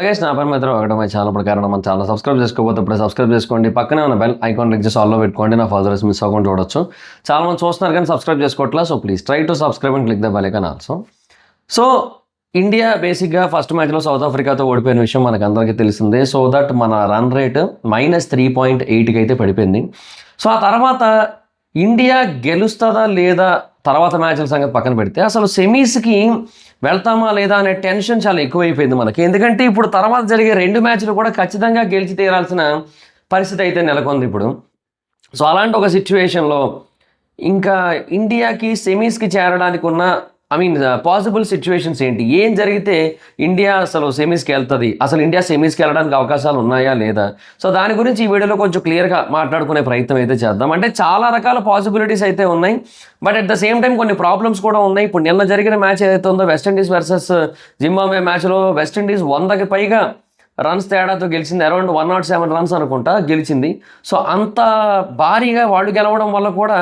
Guys నా పేరు మిత్రం ఒకటమై చాలా ప్రకారం మన ఛానల్ సబ్స్క్రైబ్ చేసుకోకపోతే ఇప్పుడు సబ్స్క్రైబ్ చేసుకోండి. పక్కనే ఉన్న బెల్ ఐకాన్ క్లిక్ చేసి ఆల్లో పెట్టుకోండి. నా ఫాదర్స్ మిస్ అవ్వకుండా చూడొచ్చు. చాలా మంది చూస్తున్నారు కానీ సబ్స్క్రైబ్ చేసుకోవట్లా. So please try to subscribe and click the bell icon also. So India బేసిక్గా ఫస్ట్ మ్యాచ్లో సౌత్ ఆఫ్రికాతో ఓడిపోయిన విషయం మనకు అందరికీ తెలిసిందే. సో దట్ మన రన్ రేట్ -3.8కి అయితే పడిపోయింది. సో ఆ తర్వాత ఇండియా గెలుస్తుందా లేదా తర్వాత మ్యాచ్ల సంగతి పక్కన పెడితే అసలు సెమీస్కి వెళ్తామా లేదా అనే టెన్షన్ చాలా ఎక్కువైపోయింది మనకి. ఎందుకంటే ఇప్పుడు తర్వాత జరిగే 2 మ్యాచ్లు కూడా ఖచ్చితంగా గెలిచి తీరాల్సిన పరిస్థితి అయితే నెలకొంది ఇప్పుడు. సో అలాంటి ఒక సిచ్యువేషన్లో ఇంకా ఇండియాకి సెమీస్కి చేరడానికి ఉన్న పాసిబుల్ సిచ్యువేషన్స్ ఏంటి, ఏం జరిగితే ఇండియా అసలు సెమీస్కి వెళ్తుంది, అసలు ఇండియా సెమీస్కి వెళ్ళడానికి అవకాశాలు ఉన్నాయా లేదా, సో దాని గురించి ఈ వీడియోలో కొంచెం క్లియర్గా మాట్లాడుకునే ప్రయత్నం అయితే చేద్దాం. అంటే చాలా రకాల పాసిబిలిటీస్ అయితే ఉన్నాయి, but at the same time కొన్ని ప్రాబ్లమ్స్ కూడా ఉన్నాయి. ఇప్పుడు నిన్న జరిగిన మ్యాచ్ ఏదైతే ఉందో వెస్టిండీస్ వర్సెస్ జింబాబ్వే మ్యాచ్లో వెస్టిండీస్ 100కి పైగా రన్స్ తేడాతో గెలిచింది. అరౌండ్ 107 రన్స్ అనుకుంటా గెలిచింది. సో అంత భారీగా వాళ్ళు గెలవడం వల్ల కూడా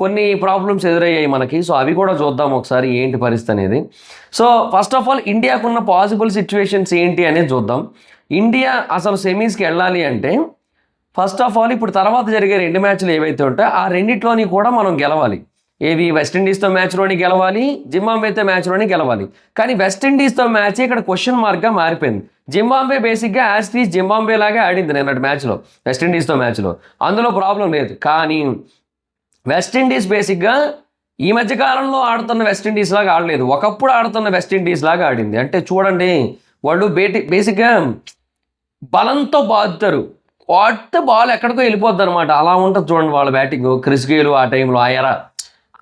కొన్ని ప్రాబ్లమ్స్ ఎదురయ్యాయి మనకి. సో అవి కూడా చూద్దాం ఒకసారి ఏంటి పరిస్థితి అనేది. సో ఫస్ట్ ఆఫ్ ఆల్ ఇండియాకున్న పాసిబుల్ సిచ్యువేషన్స్ ఏంటి అనేది చూద్దాం. ఇండియా అసలు సెమీస్కి వెళ్ళాలి అంటే ఫస్ట్ ఆఫ్ ఆల్ ఇప్పుడు తర్వాత జరిగే 2 మ్యాచ్లు ఏవైతే ఉంటాయో ఆ రెండిట్లోని కూడా మనం గెలవాలి. ఏవి వెస్టిండీస్తో మ్యాచ్లోని గెలవాలి, జింబాబ్వేతో మ్యాచ్లోని గెలవాలి. కానీ వెస్టిండీస్తో మ్యాచ్ ఇక్కడ క్వశ్చన్ మార్క్గా మారిపోయింది. జింబాబ్వే బేసిక్గా యాస్టీస్ జింబాబ్వే లాగా ఆడింది నిన్నటి మ్యాచ్లో, వెస్టిండీస్తో మ్యాచ్లో, అందులో ప్రాబ్లం లేదు. కానీ వెస్టిండీస్ బేసిక్గా ఈ మధ్యకాలంలో ఆడుతున్న వెస్టిండీస్ లాగా ఆడలేదు, ఒకప్పుడు ఆడుతున్న వెస్టిండీస్ లాగా ఆడింది. అంటే చూడండి, వాళ్ళు బేసిక్గా బలంతో బాదుతారు, వాడితే బాల్ ఎక్కడికో వెళ్ళిపోద్ది అనమాట. అలా ఉంటుంది చూడండి వాళ్ళ బ్యాటింగ్. క్రిస్ గేల్ ఆ టైంలో ఆయరా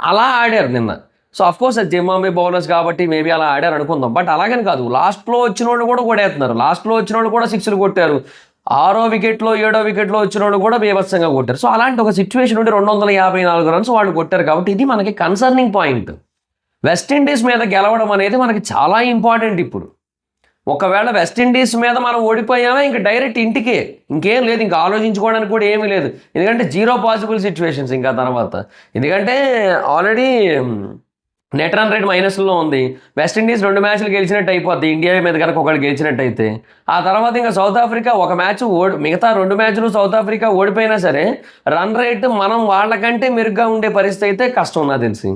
అలా ఆడారు నిన్న. సో అఫ్కోర్స్ అది జింబాబ్వే బౌలర్స్ కాబట్టి మేబీ అలా ఆడారు అనుకుందాం. బట్ అలాగని కాదు, లాస్ట్లో వచ్చిన వాళ్ళు కూడా కొడేస్తున్నారు, లాస్ట్లో వచ్చిన వాళ్ళు కూడా 6లు కొట్టారు, 6వ వికెట్లో 7వ వికెట్లో వచ్చిన వాళ్ళు కూడా బీభత్సంగా కొట్టారు. సో అలాంటి ఒక సిచ్యువేషన్ ఉంటే 254 రన్స్ వాళ్ళు కొట్టారు కాబట్టి ఇది మనకి కన్సర్నింగ్ పాయింట్. వెస్టిండీస్ మీద గెలవడం అనేది మనకి చాలా ఇంపార్టెంట్. ఇప్పుడు ఒకవేళ వెస్టిండీస్ మీద మనం ఓడిపోయామా ఇంకా డైరెక్ట్ ఇంటికే, ఇంకేం లేదు, ఇంకా ఆలోచించుకోవడానికి కూడా ఏమీ లేదు. ఎందుకంటే 0 పాసిబుల్ సిచ్యువేషన్స్ ఇంకా తర్వాత. ఎందుకంటే ఆల్రెడీ నెట్ రన్ రేట్ మైనస్లో ఉంది. వెస్టిండీస్ 2 మ్యాచ్లు గెలిచినట్టు అయిపోద్ది ఇండియా మీద కనుక ఒకటి గెలిచినట్టయితే. ఆ తర్వాత ఇంకా సౌత్ ఆఫ్రికా ఒక మ్యాచ్ మిగతా 2 మ్యాచ్లు సౌత్ ఆఫ్రికా ఓడిపోయినా సరే రన్ రేట్ మనం వాళ్ళకంటే మెరుగ్గా ఉండే పరిస్థితి అయితే కష్టం నాకు తెలిసి.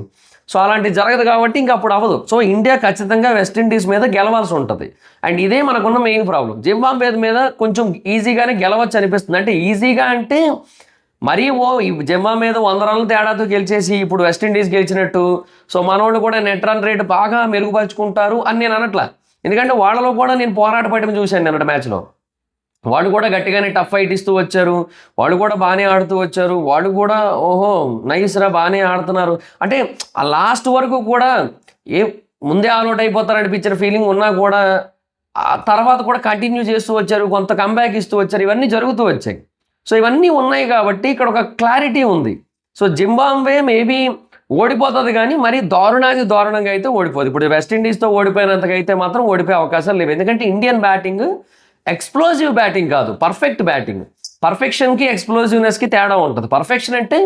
సో అలాంటివి జరగదు కాబట్టి ఇంకా అప్పుడు అవ్వదు. సో ఇండియా ఖచ్చితంగా వెస్టిండీస్ మీద గెలవాల్సి ఉంటుంది. అండ్ ఇదే మనకున్న మెయిన్ ప్రాబ్లం. జింబాబ్వే మీద కొంచెం ఈజీగానే గెలవచ్చు అనిపిస్తుంది. అంటే ఈజీగా అంటే మరీ జింబాబ్వే మీద 100 రన్ల తేడాతో గెలిచేసి ఇప్పుడు వెస్టిండీస్ గెలిచినట్టు సో మనోళ్ళు కూడా నెట్ రన్ రేట్ బాగా మెరుగుపరుచుకుంటారు అని నేను అనట్లా. ఎందుకంటే వాళ్ళలో కూడా నేను పోరాట పడడం చూశాను నిన్నటి మ్యాచ్లో. వాళ్ళు కూడా గట్టిగానే టఫ్ ఫైట్ ఇస్తూ వచ్చారు, వాళ్ళు కూడా బాగానే ఆడుతూ వచ్చారు, వాళ్ళు కూడా ఓహో నైస్ రా బాగానే ఆడుతున్నారు అంటే ఆ లాస్ట్ వరకు కూడా ముందే ఆల్అౌట్ అయిపోతారు అనిపించిన ఫీలింగ్ ఉన్నా కూడా ఆ తర్వాత కూడా కంటిన్యూ చేస్తూ వచ్చారు, కొంత కంబ్యాక్ ఇస్తూ వచ్చారు, ఇవన్నీ జరుగుతూ వచ్చాయి. సో ఇవన్నీ ఉన్నాయి కాబట్టి ఇక్కడ ఒక క్లారిటీ ఉంది. సో జింబాబ్వే మేబీ ఓడిపోతుంది కానీ మరీ దారుణంగా అయితే ఓడిపోదు. ఇప్పుడు వెస్టిండీస్తో ఓడిపోయినంతకైతే మాత్రం ఓడిపోయే అవకాశాలు లేవు. ఎందుకంటే ఇండియన్ బ్యాటింగ్ ఎక్స్ప్లోజివ్ బ్యాటింగ్ కాదు, పర్ఫెక్ట్ బ్యాటింగ్. పర్ఫెక్షన్కి ఎక్స్ప్లోజివ్నెస్కి తేడా ఉంటుంది. పర్ఫెక్షన్ అంటే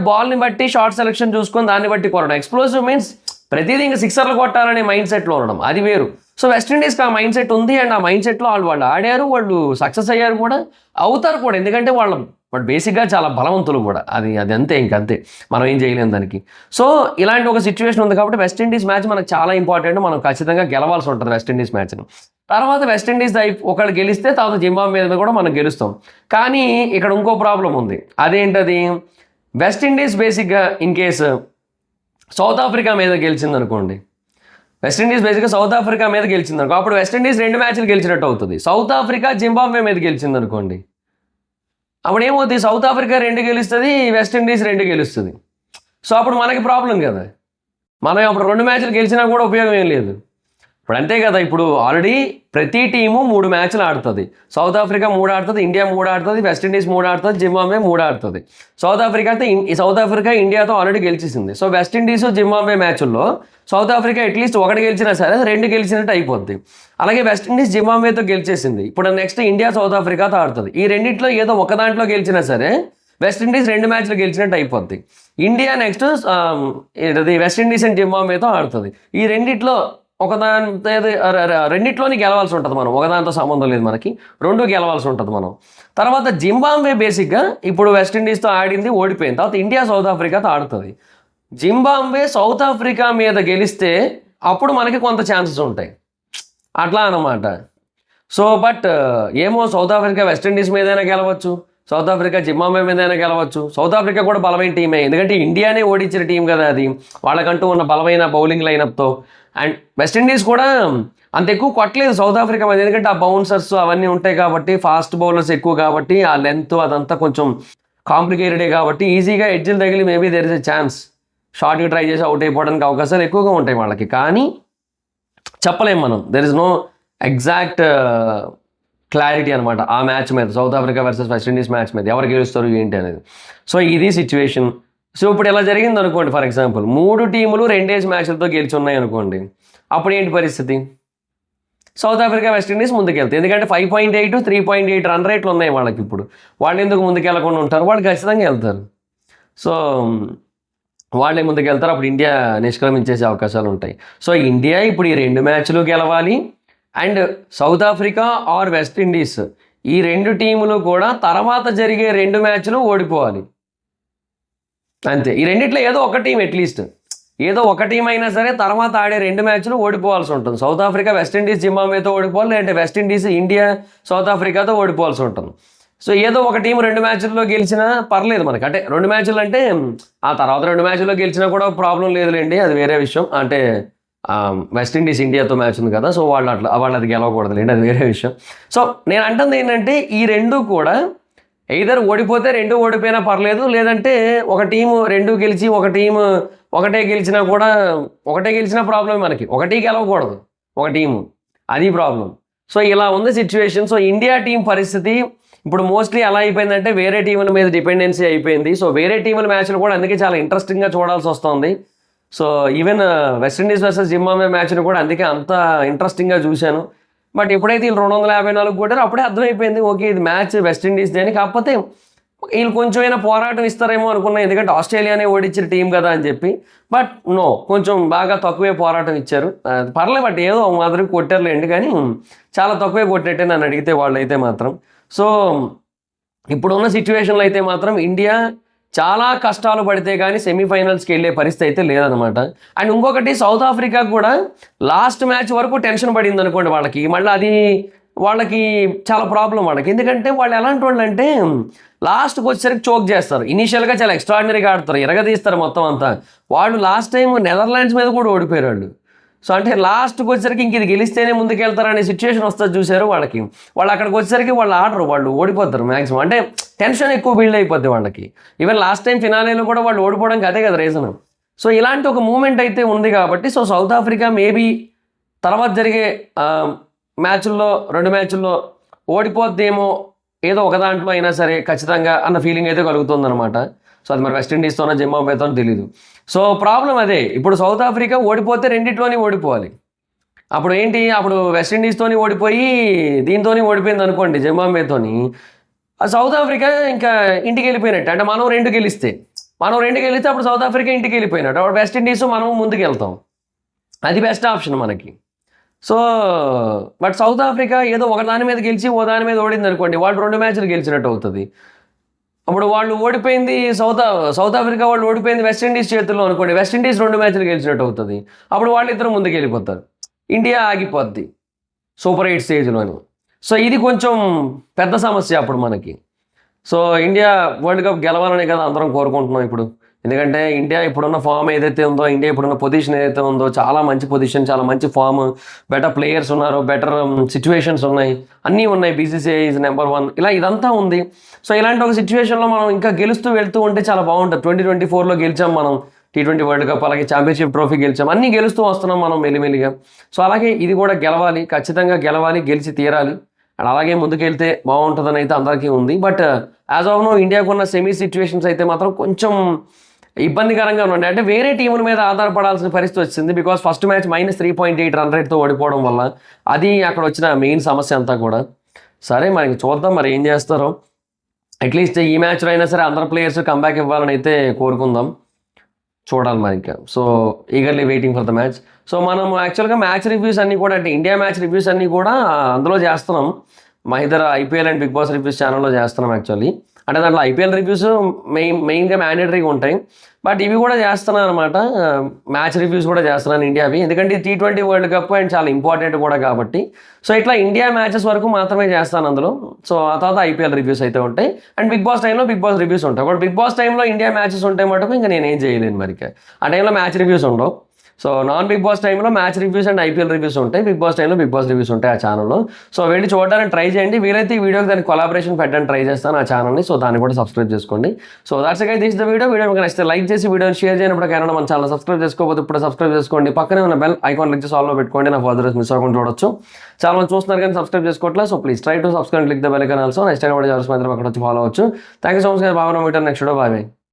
బాల్ని బట్టి షార్ట్ సెలెక్షన్ చూసుకొని దాన్ని బట్టి కొట్టడం. ఎక్స్ప్లోజివ్ మీన్స్ ప్రతిదీ ఇంకా 6లు కొట్టాలనే మైండ్ సెట్లో ఉండడం, అది వేరు. సో వెస్టిండీస్కి ఆ మైండ్ సెట్ ఉంది. అండ్ ఆ మైండ్ సెట్లో వాళ్ళు ఆడారు, వాళ్ళు సక్సెస్ అయ్యారు కూడా, అవుతారు కూడా. ఎందుకంటే వాళ్ళు బేసిక్గా చాలా బలవంతులు కూడా, అది అంతే, ఇంకంతే, మనం ఏం చేయలేము దానికి. సో ఇలాంటి ఒక సిచ్యువేషన్ ఉంది కాబట్టి వెస్టిండీస్ మ్యాచ్ మనకు చాలా ఇంపార్టెంట్. మనం ఖచ్చితంగా గెలవాల్సి ఉంటుంది వెస్టిండీస్ మ్యాచ్ని. తర్వాత వెస్టిండీస్ ఒకళ్ళు గెలిస్తే తర్వాత జింబాబ్వే మీద కూడా మనం గెలుస్తాం. కానీ ఇక్కడ ఇంకో ప్రాబ్లం ఉంది. అదేంటది, వెస్టిండీస్ బేసిక్గా ఇన్ కేసు సౌత్ ఆఫ్రికా మీద గెలిచిందనుకోండి, వెస్టిండీస్ బేసిక్గా సౌత్ ఆఫ్రికా మీద గెలిచిందనుకో, అప్పుడు వెస్టిండీస్ 2 మ్యాచ్లు గెలిచినట్టు అవుతుంది. సౌత్ ఆఫ్రికా జింబాబ్వే మీద గెలిచిందనుకోండి, అప్పుడు ఏమవుతుంది, సౌత్ ఆఫ్రికా 2 గెలుస్తుంది, వెస్టిండీస్ 2 గెలుస్తుంది. సో అప్పుడు మనకి ప్రాబ్లం కదా, మనం అప్పుడు 2 మ్యాచ్లు గెలిచినా కూడా ఉపయోగం ఏం లేదు. ఇప్పుడు అంతే కదా, ఇప్పుడు ఆల్రెడీ ప్రతి టీము 3 మ్యాచ్లు ఆడుతుంది. సౌత్ ఆఫ్రికా 3 ఆడుతుంది, ఇండియా 3 ఆడుతుంది, వెస్టిండీస్ 3 ఆడుతుంది, జింబాబ్వే 3 ఆడుతుంది. సౌత్ ఆఫ్రికా ఇండియాతో ఆల్రెడీ గెలిచేసింది. సో వెస్టిండీస్ జింబాబ్వే మ్యాచ్ల్లో సౌత్ ఆఫ్రికా అట్లీస్ట్ 1 గెలిచినా సరే 2 గెలిచినట్టు అయిపోద్ది. అలాగే వెస్టిండీస్ జింబాబ్వేతో గెలిచేసింది. ఇప్పుడు నెక్స్ట్ ఇండియా సౌత్ ఆఫ్రికాతో ఆడుతుంది. ఈ రెండిట్లో ఏదో ఒక దాంట్లో గెలిచినా సరే వెస్టిండీస్ 2 మ్యాచ్లు గెలిచినట్టు అయిపోద్ది. ఇండియా నెక్స్ట్ వెస్టిండీస్ అండ్ జింబాబ్వేతో ఆడుతుంది. ఈ రెండిట్లో రెండిట్లోని గెలవాల్సి ఉంటుంది మనం, ఒకదానితో సంబంధం లేదు మనకి, రెండు గెలవాల్సి ఉంటుంది మనం. తర్వాత జింబాబ్వే బేసిక్గా ఇప్పుడు వెస్టిండీస్తో ఆడింది, ఓడిపోయింది. తర్వాత ఇండియా సౌత్ ఆఫ్రికాతో ఆడుతుంది. జింబాబ్వే సౌత్ ఆఫ్రికా మీద గెలిస్తే అప్పుడు మనకి కొంత ఛాన్సెస్ ఉంటాయి, అట్లా అన్నమాట. సో బట్ ఏమో సౌత్ ఆఫ్రికా వెస్టిండీస్ మీదైనా గెలవచ్చు, సౌత్ ఆఫ్రికా జింబాబ్వే మీదైనా గెలవచ్చు. సౌత్ ఆఫ్రికా కూడా బలమైన టీమే, ఎందుకంటే ఇండియానే ఓడించిన టీం కదా అది, వాళ్ళకంటూ ఉన్న బలమైన బౌలింగ్ లైనప్తో. అండ్ వెస్టిండీస్ కూడా అంత ఎక్కువ కొట్టలేదు సౌత్ ఆఫ్రికా మీద, ఎందుకంటే ఆ బౌన్సర్స్ అవన్నీ ఉంటాయి కాబట్టి, ఫాస్ట్ బౌలర్స్ ఎక్కువ కాబట్టి, ఆ లెంత్ అదంతా కొంచెం కాంప్లికేటెడే కాబట్టి ఈజీగా ఎడ్జిల్ తగిలి maybe there is a chance షార్ట్గా ట్రై చేసి అవుట్ అయిపోవడానికి అవకాశాలు ఎక్కువగా ఉంటాయి వాళ్ళకి. కానీ చెప్పలేం మనం, there is no exact clarity అనమాట ఆ మ్యాచ్ మీద, South Africa versus West Indies match మీద ఎవరు గెలుస్తారు ఏంటి అనేది. సో ఇది సిచ్యువేషన్. సో ఇప్పుడు ఇలా జరిగింది అనుకోండి, ఫర్ ఎగ్జాంపుల్ 3 టీములు 2 మ్యాచ్లతో గెలిచి ఉన్నాయి అనుకోండి, అప్పుడు ఏంటి పరిస్థితి? సౌత్ ఆఫ్రికా వెస్టిండీస్ ముందుకెళ్తాయి, ఎందుకంటే 5.8 3.8 రన్ రేట్లు ఉన్నాయి వాళ్ళకి. ఇప్పుడు వాళ్ళు ఎందుకు ముందుకెళ్ళకుండా ఉంటారు? వాళ్ళు ఖచ్చితంగా వెళ్తారు. సో వాళ్ళే ముందుకెళ్తారు, అప్పుడు ఇండియా నిష్క్రమించేసే అవకాశాలు ఉంటాయి. సో ఇండియా ఇప్పుడు ఈ 2 మ్యాచ్లు గెలవాలి, and south Africa or West Indies ఈ 2 టీములు కూడా తర్వాత జరిగే 2 మ్యాచ్లు ఓడిపోవాలి అంతే. ఈ రెండిట్లో ఏదో ఒక టీం, అట్లీస్ట్ ఏదో ఒక టీం అయినా సరే తర్వాత ఆడే 2 మ్యాచ్లు ఓడిపోవాల్సి ఉంటుంది. సౌత్ ఆఫ్రికా వెస్టిండీస్ జింబాబ్వేతో ఓడిపోవాలి, లేదంటే వెస్టిండీస్ ఇండియా సౌత్ ఆఫ్రికాతో ఓడిపోవాల్సి ఉంటుంది. సో ఏదో ఒక టీం 2 మ్యాచ్ల్లో గెలిచినా పర్లేదు మనకి, అంటే 2 మ్యాచ్లు అంటే ఆ తర్వాత 2 మ్యాచ్ల్లో గెలిచినా కూడా ప్రాబ్లం లేదులేండి, అది వేరే విషయం. అంటే వెస్టిండీస్ ఇండియాతో మ్యాచ్ ఉంది కదా, సో వాళ్ళు అది గెలవకూడదులేండి, అది వేరే విషయం. సో నేను అంటుంది ఏంటంటే ఈ 2 కూడా ఎయిదర్ ఓడిపోతే 2 ఓడిపోయినా పర్లేదు, లేదంటే ఒక టీము 2 గెలిచి ఒక టీము ఒకటే గెలిచినా కూడా, ఒకటే గెలిచినా ప్రాబ్లమే మనకి, ఒకటి గెలవకూడదు ఒక టీము, అది ప్రాబ్లం. సో ఇలా ఉంది సిచ్యువేషన్. సో ఇండియా టీం పరిస్థితి ఇప్పుడు మోస్ట్లీ ఎలా అయిపోయిందంటే వేరే టీముల మీద డిపెండెన్సీ అయిపోయింది. సో వేరే టీముల మ్యాచ్లు కూడా అందుకే చాలా ఇంట్రెస్టింగ్గా చూడాల్సి వస్తుంది. So even West Indies versus Zimbabwe మ్యాచ్ని కూడా అందుకే అంత ఇంట్రెస్టింగ్గా చూశాను. బట్ ఎప్పుడైతే వీళ్ళు 254 కొట్టారో అప్పుడే అర్థమైపోయింది, ఓకే ఇది మ్యాచ్ వెస్టిండీస్ది అని. కాకపోతే వీళ్ళు కొంచెమైనా పోరాటం ఇస్తారేమో అనుకున్నాను, ఎందుకంటే ఆస్ట్రేలియానే ఓడించిన టీం కదా అని చెప్పి. బట్ నో, కొంచెం బాగా తక్కువే పోరాటం ఇచ్చారు. పర్లేదు, బట్ ఏదో మాదిరి కొట్టారులేండి, కానీ చాలా తక్కువే కొట్టినట్టే నన్ను అడిగితే వాళ్ళు అయితే మాత్రం. సో ఇప్పుడున్న సిచ్యువేషన్లో అయితే మాత్రం ఇండియా చాలా కష్టాలు పడితే కానీ సెమీఫైనల్స్కి వెళ్ళే పరిస్థితి అయితే లేదనమాట. అండ్ ఇంకొకటి, సౌత్ ఆఫ్రికా కూడా లాస్ట్ మ్యాచ్ వరకు టెన్షన్ పడింది అనుకోండి వాళ్ళకి, మళ్ళీ అది వాళ్ళకి చాలా ప్రాబ్లం వాళ్ళకి. ఎందుకంటే వాళ్ళు ఎలాంటి వాళ్ళు అంటే లాస్ట్కి వచ్చేసరికి చోక్ చేస్తారు, ఇనీషియల్గా చాలా ఎక్స్ట్రాడినరీగా ఆడతారు, ఎరగదీస్తారు మొత్తం అంతా. వాళ్ళు లాస్ట్ టైం నెదర్లాండ్స్ మీద కూడా ఓడిపోయారు వాళ్ళు. సో అంటే లాస్ట్కి వచ్చేసరికి ఇంక ఇది గెలిస్తేనే ముందుకెళ్తారనే సిచ్యువేషన్ వస్తుంది చూసారు వాళ్ళకి. వాళ్ళు అక్కడికి వచ్చేసరికి వాళ్ళు ఆడరు, వాళ్ళు ఓడిపోతారు మ్యాక్సిమం. అంటే టెన్షన్ ఎక్కువ బిల్డ్ అయిపోద్ది వాళ్ళకి. ఈవెన్ లాస్ట్ టైం ఫినాలేలో కూడా వాళ్ళు ఓడిపోవడానికి అదే కదా రీజన్. సో ఇలాంటి ఒక మూమెంట్ అయితే ఉంది కాబట్టి, సో సౌత్ ఆఫ్రికా మేబీ తర్వాత జరిగే మ్యాచ్ల్లో 2 మ్యాచ్ల్లో ఓడిపోద్దేమో, ఏదో ఒక దాంట్లో అయినా సరే ఖచ్చితంగా అన్న ఫీలింగ్ అయితే కలుగుతుందన్నమాట. సో అది మరి వెస్టిండీస్తోనో జింబాబ్వేతోనో తెలీదు. సో ప్రాబ్లం అదే, ఇప్పుడు సౌత్ ఆఫ్రికా ఓడిపోతే రెండిట్లోని ఓడిపోవాలి. అప్పుడు ఏంటి, అప్పుడు వెస్టిండీస్తోని ఓడిపోయి దీంతోని ఓడిపోయింది అనుకోండి జింబాబ్వేతోని, సౌత్ ఆఫ్రికా ఇంకా ఇంటికి వెళ్ళిపోయినట్టు. అంటే మనం 2 గెలిస్తే అప్పుడు సౌత్ ఆఫ్రికా ఇంటికి వెళ్ళిపోయినట్టు, అప్పుడు వెస్టిండీస్ మనం ముందుకు వెళ్తాం, అది బెస్ట్ ఆప్షన్ మనకి. సో బట్ సౌత్ ఆఫ్రికా ఏదో ఒక దాని మీద గెలిచి ఓ దాని మీద ఓడింది అనుకోండి, వాళ్ళు 2 మ్యాచ్లు గెలిచినట్టు అవుతుంది. అప్పుడు వాళ్ళు ఓడిపోయింది సౌత్ ఆఫ్రికా వాళ్ళు ఓడిపోయింది వెస్టిండీస్ చేతుల్లో అనుకోండి, వెస్టిండీస్ 2 మ్యాచ్లు గెలిచినట్టు అవుతుంది. అప్పుడు వాళ్ళిద్దరూ ముందుకు వెళ్ళిపోతారు, ఇండియా ఆగిపోద్ది సూపర్ 8 స్టేజ్లోని. సో ఇది కొంచెం పెద్ద సమస్య అప్పుడు మనకి. సో ఇండియా వరల్డ్ కప్ గెలవాలనే కదా అందరం కోరుకుంటున్నాం ఇప్పుడు. ఎందుకంటే ఇండియా ఇప్పుడున్న ఫామ్ ఏదైతే ఉందో, ఇండియా ఇప్పుడున్న పొజిషన్ ఏదైతే ఉందో, చాలా మంచి పొజిషన్, చాలా మంచి ఫామ్, బెటర్ ప్లేయర్స్ ఉన్నారు, బెటర్ సిచ్యువేషన్స్ ఉన్నాయి, అన్నీ ఉన్నాయి. బీసీసీఐ ఈజ్ నెంబర్ 1, ఇలా ఇదంతా ఉంది. సో ఇలాంటి ఒక సిచ్యువేషన్లో మనం ఇంకా గెలుస్తూ వెళ్తూ ఉంటే చాలా బాగుంటుంది. 2024లో గెలిచాం మనం T20 వరల్డ్ కప్, అలాగే ఛాంపియన్షిప్ ట్రోఫీ గెలిచాం, అన్నీ గెలుస్తూ వస్తున్నాం మనం మెల్లిమెల్లిగా. సో అలాగే ఇది కూడా గెలవాలి, ఖచ్చితంగా గెలవాలి, గెలిచి తీరాలి. అండ్ అలాగే ముందుకెళ్తే బాగుంటుందని అయితే అందరికీ ఉంది. బట్ యాజ్ ఆఫ్ నో ఇండియాకు ఉన్న సెమీ సిచ్యువేషన్స్ అయితే మాత్రం కొంచెం ఇబ్బందికరంగా ఉన్నాయి. అంటే వేరే టీముల మీద ఆధారపడాల్సిన పరిస్థితి వచ్చింది. బికాస్ ఫస్ట్ మ్యాచ్ -3.8 రన్ రేట్తో ఓడిపోవడం వల్ల అది అక్కడ వచ్చిన మెయిన్ సమస్య అంతా కూడా. సరే మరి చూద్దాం మరి ఏం చేస్తారో. అట్లీస్ట్ ఈ మ్యాచ్లో అయినా సరే అందరు ప్లేయర్స్ కంబ్యాక్ ఇవ్వాలని అయితే కోరుకుందాం. చూడాలి మరి ఇంకా. So eagerly waiting for the match. So మనం యాక్చువల్గా మ్యాచ్ రివ్యూస్ అన్నీ కూడా అంటే ఇండియా మ్యాచ్ రివ్యూస్ అన్నీ కూడా అందులో చేస్తున్నాం. మా ఇద్దరు IPL and Bigg Boss reviews ఛానల్లో చేస్తున్నాం యాక్చువల్లీ. అంటే దాంట్లో ఐపీఎల్ రివ్యూస్ మెయిన్గా మ్యాండేటరీగా ఉంటాయి. బట్ ఇవి కూడా చేస్తున్నాను అనమాట, మ్యాచ్ రివ్యూస్ కూడా చేస్తున్నాను ఇండియావి. ఎందుకంటే T20 వరల్డ్ కప్ అండ్ చాలా ఇంపార్టెంట్ కూడా కాబట్టి. సో ఇట్లా ఇండియా మ్యాచెస్ వరకు మాత్రమే చేస్తాను అందులో. సో ఆ తర్వాత ఐపీఎల్ రివ్యూస్ అయితే ఉంటాయి అండ్ బిగ్ బాస్ టైంలో బిగ్ బాస్ రివ్యూస్ ఉంటాయి. బట్ బిగ్ బాస్ టైంలో ఇండియా మ్యాచెస్ ఉంటాయి మటుకు ఇంకా నేను ఏం చేయలేను మరి. ఆ టైంలో మ్యాచ్ రివ్యూస్ ఉండవు. సో నాన్ బిగ్ బాస్ టైంలో match reviews and IPL reviews ఉంటాయి. బిగ్ బాస్ టైంలో బిగ్ బాస్ రివ్యూస్ ఉంటాయి ఆ ఛానల్లో. సో వెళ్ళి చూడడానికి ట్రై చేయండి. వీలైతే ఈ వీడియోకి దానికి కొలాబరేషన్ పెట్టడానికి ట్రై చేస్తాను ఆ ఛానల్ని. సో దాన్ని కూడా సబ్స్క్రైబ్ చేసుకోండి. So that's guys, this the video మీకు నచ్చితే లైక్ చేసి వీడియోని షేర్ చేయనప్పుడు కైనా మన ఛానల్ సబ్స్క్రైబ్ చేసుకోకపోతే ఇప్పుడు సబ్స్క్రైబ్ చేసుకోండి. పక్కనే ఉన్న బెల్ ఐకాన్ క్లిక్ చేసి ఆల్లో పెట్టుకోండి. నా ఫర్దర్ మిస్ అవ్వకుండా చూడొచ్చు. చాలా మంది చూస్తున్నారు కానీ సబ్స్క్రైబ్ చేసుకోవట్లేదు. So please try to subscribe click the bell icon also. Next time కూడా మాత్రం అక్కడ వచ్చి ఫాలో అవచ్చు. Thank you so much. బాగా మీటర్ నెక్స్ట్ వీడియో. బాయ్.